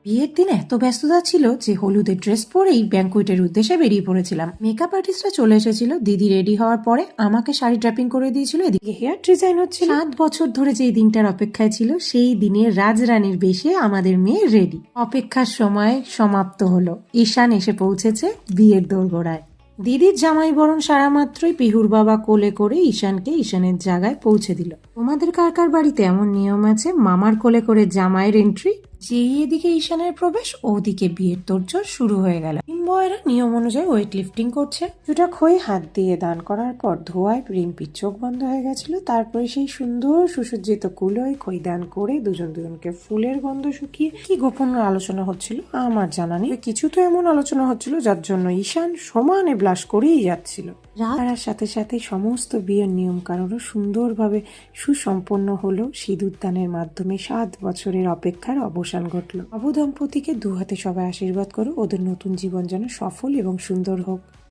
বিয়ের দিন এত ব্যস্ততা ছিল যে হলুদের ড্রেস পরেই ব্যাঙ্কুয়েটের উদ্দেশ্যে বেরিয়ে পড়েছিলাম। মেকআপ আর্টিস্টরা চলে এসেছিল, দিদি রেডি হওয়ার পরে আমাকে শাড়ি ড্রাপিং করে দিয়েছিল, এদিকে হেয়ার ডিজাইন হচ্ছিল। 7 বছর ধরে যেই দিনটার অপেক্ষায় ছিল, সেই দিনে রাজরানীর বেশে আমাদের মেয়ে রেডি। অপেক্ষার সময় সমাপ্ত হলো। ঈশান এসে পৌঁছেছে বিয়ের দোরগোড়ায়। দিদির জামাই বরণ সারা মাত্রই পিহুর বাবা কোলে করে ঈশানকে ঈশানের জায়গায় পৌঁছে দিল। তোমাদের কার কার বাড়িতে এমন নিয়ম আছে মামার কোলে করে জামাইয়ের এন্ট্রি? যেই এদিকে ঈশানের প্রবেশ, ওদিকে বিয়ের তোড়জোড় শুরু হয়ে গেল। বয়েরা নিয়ম অনুযায়ী ওয়েট লিফটিং করছে। জুটা খয়ে হাত দিয়ে দান করার পর ধোয়ায় রিম্পির চোখ বন্ধ হয়ে গেছিল। তারপরে সেই সুন্দর সুসজ্জিত কুলোয় খই দান করে দুজনকে ফুলের গন্ধ শুকিয়ে কি গোপন আলোচনা হচ্ছিল আমার জানা নেই। কিছু তো এমন আলোচনা হচ্ছিল যার জন্য ঈশান সমানে ব্লাশ করেই যাচ্ছিল। রাত সাথে সাথে সমস্ত বিয়ের নিয়ম কানুনও সুন্দরভাবে সুসম্পন্ন হলো। সিঁদুরদানের মাধ্যমে 7 বছরের অপেক্ষার অবসান ঘটল। নবদম্পতিকে 2 হাতে সবাই আশীর্বাদ করো, ওদের নতুন জীবন যেন সফল এবং সুন্দর হোক।